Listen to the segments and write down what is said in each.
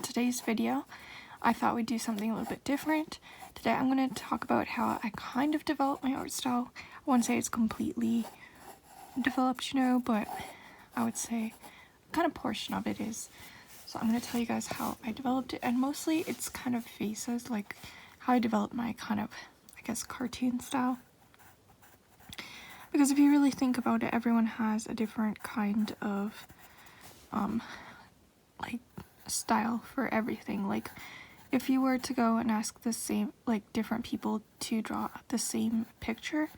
in today's video, I thought we'd do something a little bit different. Today I'm going to talk about how I kind of developed my art style. I wouldn't say it's completely developed, but I would say kind of portion of it is. So I'm going to tell you guys how I developed it, and mostly it's kind of faces, like how I developed my kind of, I guess, cartoon style. Because if you really think about it, everyone has a different kind of like style for everything. Like if you were to go and ask the same, like different people to draw the same picture,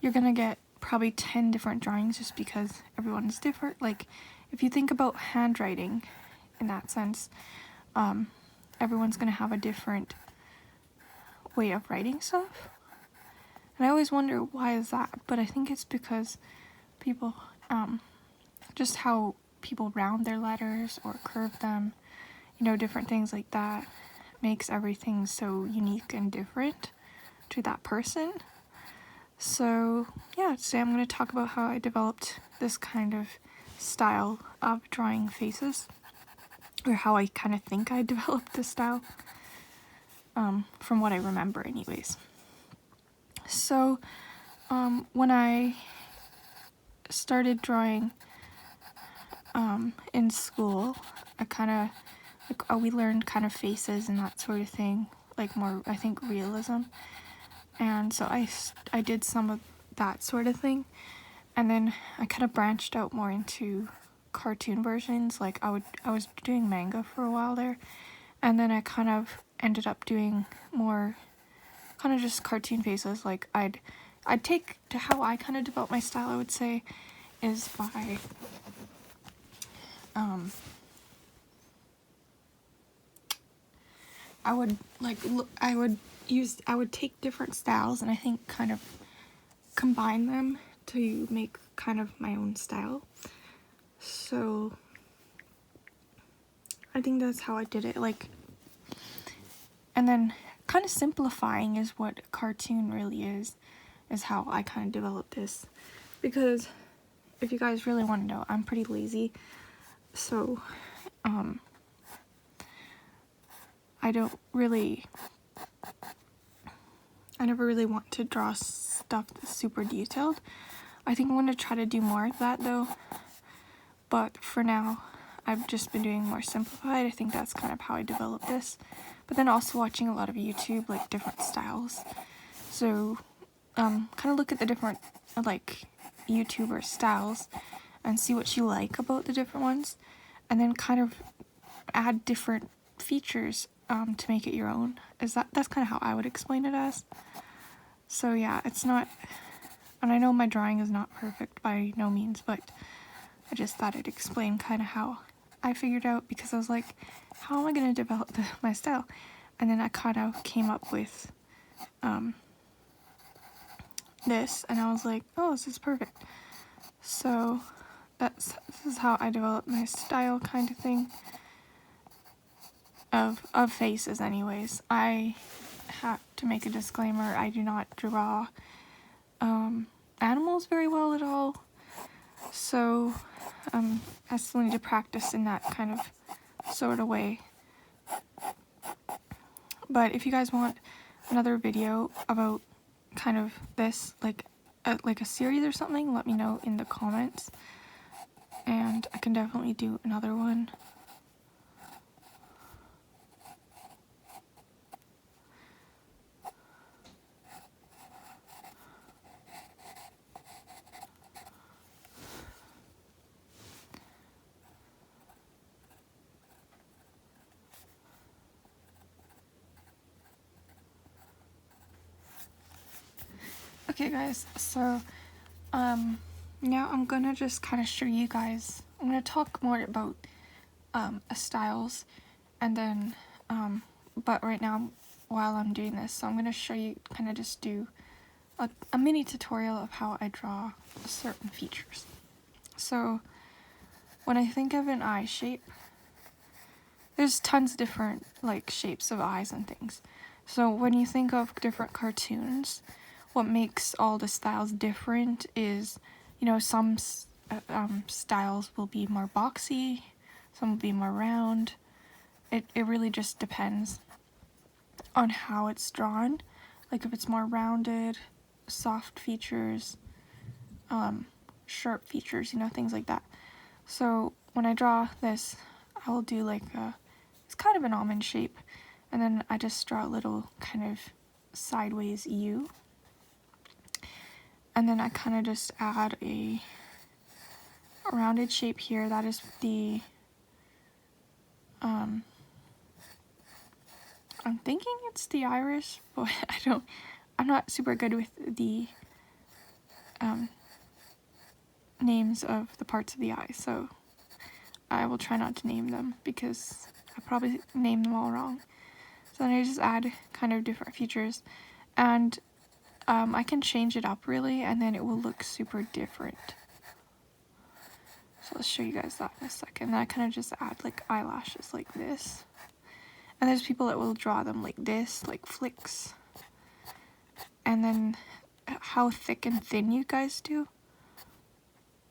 you're gonna get probably 10 different drawings just because everyone is different. Like if you think about handwriting in that sense, everyone's gonna have a different way of writing stuff. And I always wonder why is that, but I think it's because people, just how people round their letters or curve them, different things like that makes everything so unique and different to that person. So yeah, today I'm going to talk about how I developed this kind of style of drawing faces, or how I kind of think I developed this style, from what I remember anyways. So when I started drawing in school, I kind of, we learned kind of faces and that sort of thing, like more, I think, realism. And so I did some of that sort of thing, and then I kind of branched out more into cartoon versions. Like I was doing manga for a while there, and then I kind of ended up doing more kind of just cartoon faces. Like I'd take to how I kind of develop my style, I would say, is by I would take different styles and I think kind of combine them to make kind of my own style. So I think that's how I did it. And then kind of simplifying is what a cartoon really is how I kind of developed this. Because if you guys really want to know, I'm pretty lazy. So I never really want to draw stuff that's super detailed. I think I'm going to try to do more of that though. But for now, I've just been doing more simplified. I think that's kind of how I developed this. But then also watching a lot of YouTube, like different styles. So kind of look at the different like YouTuber styles and see what you like about the different ones, and then kind of add different features to make it your own. That's kind of how I would explain it as. So yeah, it's not, and I know my drawing is not perfect by no means, but I just thought I'd explain kind of how I figured out, because I was like, how am I going to develop my style? And then I kind of came up with this, and I was like, oh, this is perfect. So this is how I developed my style, kind of thing, of faces anyways. I have to make a disclaimer, I do not draw animals very well at all, so I still need to practice in that kind of sort of way. But if you guys want another video about kind of this, like a series or something, let me know in the comments, and I can definitely do another one. Okay guys, so now I'm gonna just kind of show you guys, I'm gonna talk more about styles, and then but right now while I'm doing this, so I'm gonna show you, kind of just do a mini tutorial of how I draw certain features. So when I think of an eye shape, there's tons of different like shapes of eyes and things. So when you think of different cartoons, what makes all the styles different is, some styles will be more boxy, some will be more round, it really just depends on how it's drawn. Like if it's more rounded, soft features, sharp features, you know, things like that. So when I draw this, I will do like it's kind of an almond shape, and then I just draw a little kind of sideways U, and then I kind of just add a rounded shape here. That is the I'm thinking it's the iris, but I'm not super good with the names of the parts of the eye, so I will try not to name them because I probably named them all wrong. So then I just add kind of different features, and I can change it up really, and then it will look super different. So let's show you guys that in a second. Then I kind of just add like eyelashes like this. And there's people that will draw them like this, like flicks. And then how thick and thin you guys do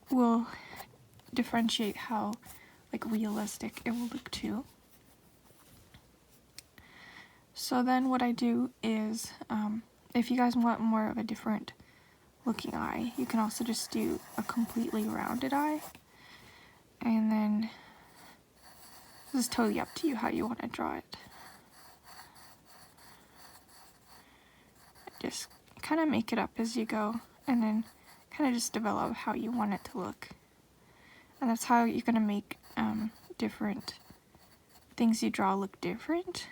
will differentiate how like realistic it will look too. So then what I do is, if you guys want more of a different looking eye, you can also just do a completely rounded eye. And then this is totally up to you how you want to draw it. Just kind of make it up as you go, and then kind of just develop how you want it to look. And that's how you're going to make different things you draw look different,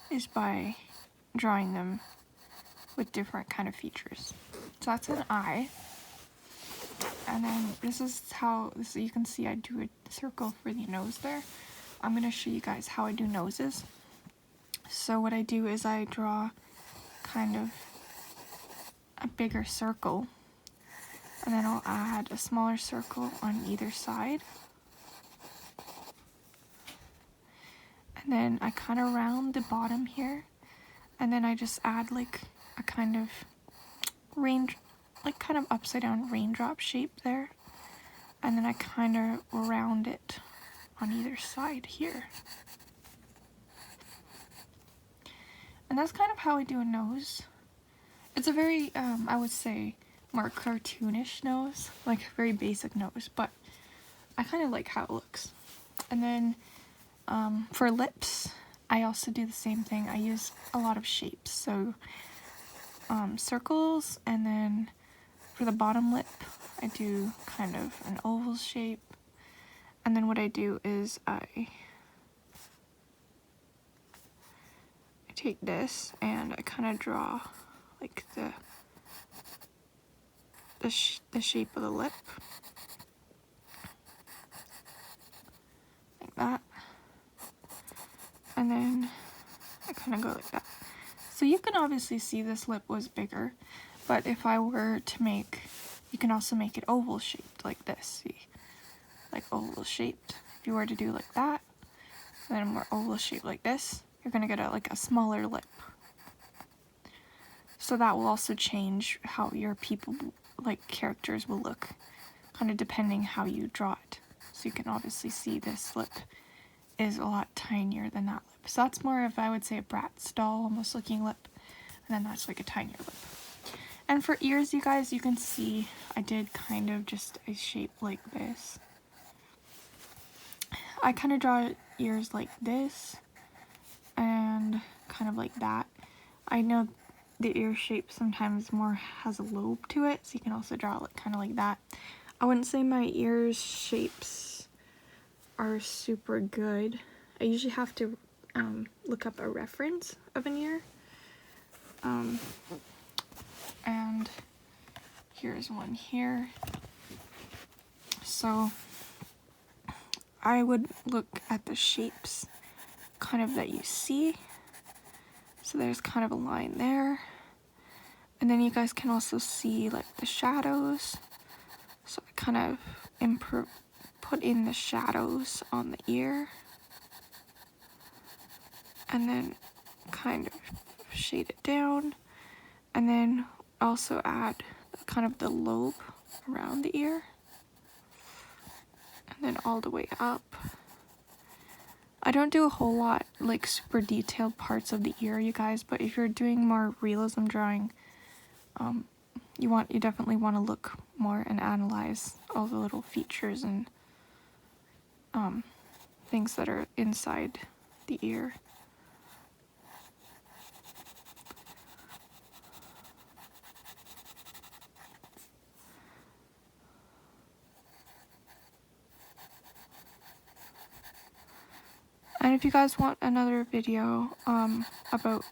is by drawing them with different kind of features. So that's an eye. And then this is how, so you can see I do a circle for the nose there. I'm going to show you guys how I do noses. So what I do is I draw kind of a bigger circle, and then I'll add a smaller circle on either side. And then I kind of round the bottom here, and then I just add like a kind of kind of upside down raindrop shape there. And then I kind of round it on either side here. And that's kind of how I do a nose. It's a very, I would say, more cartoonish nose, like a very basic nose, but I kind of like how it looks. And then for lips, I also do the same thing. I use a lot of shapes, so circles, and then for the bottom lip, I do kind of an oval shape. And then what I do is I take this and I kind of draw like the shape of the lip, like that, and then I kind of go like that. So you can obviously see this lip was bigger, but if I were to make, you can also make it oval shaped like this, see, like oval shaped. If you were to do like that, and then a more oval shape like this, you're gonna get like a smaller lip. So that will also change how your people, like characters, will look, kind of depending how you draw it. So you can obviously see this lip is a lot tinier than that lip. So that's more of, I would say, a Bratz doll almost looking lip, and then that's like a tinier lip. And for ears, you guys, you can see I did kind of just a shape like this. I kind of draw ears like this and kind of like that. I know the ear shape sometimes more has a lobe to it, so you can also draw it kind of like that. I wouldn't say my ears shapes are super good. I usually have to look up a reference of an ear. And here's one here. So I would look at the shapes kind of that you see. So there's kind of a line there. And then you guys can also see like the shadows. So I kind of put in the shadows on the ear. And then kind of shade it down. And then also add kind of the lobe around the ear. And then all the way up. I don't do a whole lot like super detailed parts of the ear, you guys, but if you're doing more realism drawing, you definitely want to look more and analyze all the little features and things that are inside the ear. And if you guys want another video about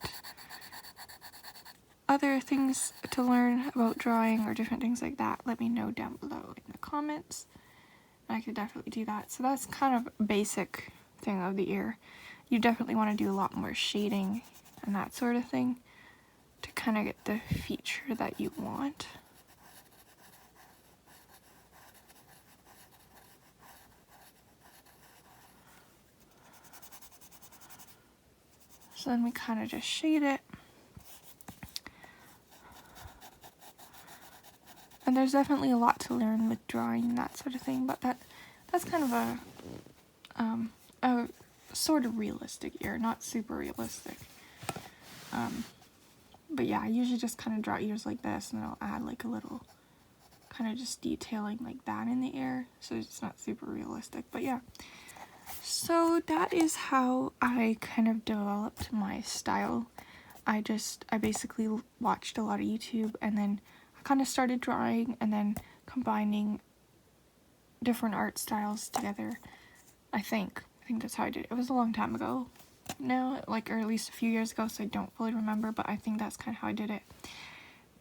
other things to learn about drawing or different things like that, let me know down below in the comments. I could definitely do that. So that's kind of a basic thing of the ear. You definitely want to do a lot more shading and that sort of thing to kind of get the feature that you want. So then we kind of just shade it. And there's definitely a lot to learn with drawing and that sort of thing, but that's kind of a sort of realistic ear, not super realistic. But yeah, I usually just kind of draw ears like this, and then I'll add like a little kind of just detailing like that in the ear, so it's not super realistic. But yeah, so that is how I kind of developed my style. I basically watched a lot of YouTube, and then I kind of started drawing and then combining different art styles together. I think that's how I did it. It was a long time ago now, like, or at least a few years ago, so I don't fully remember, but I think that's kind of how I did it.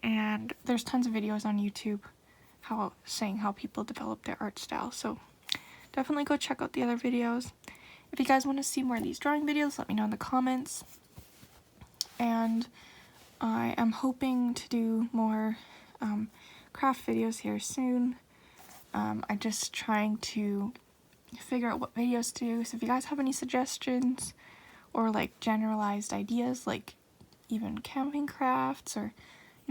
And there's tons of videos on YouTube saying how people develop their art style, so definitely go check out the other videos. If you guys want to see more of these drawing videos, let me know in the comments. And I am hoping to do more craft videos here soon. I'm just trying to figure out what videos to do, so if you guys have any suggestions or like generalized ideas, like even camping crafts or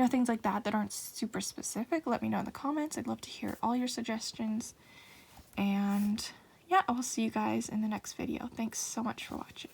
things like that aren't super specific, let me know in the comments. I'd love to hear all your suggestions. And yeah, I will see you guys in the next video. Thanks so much for watching.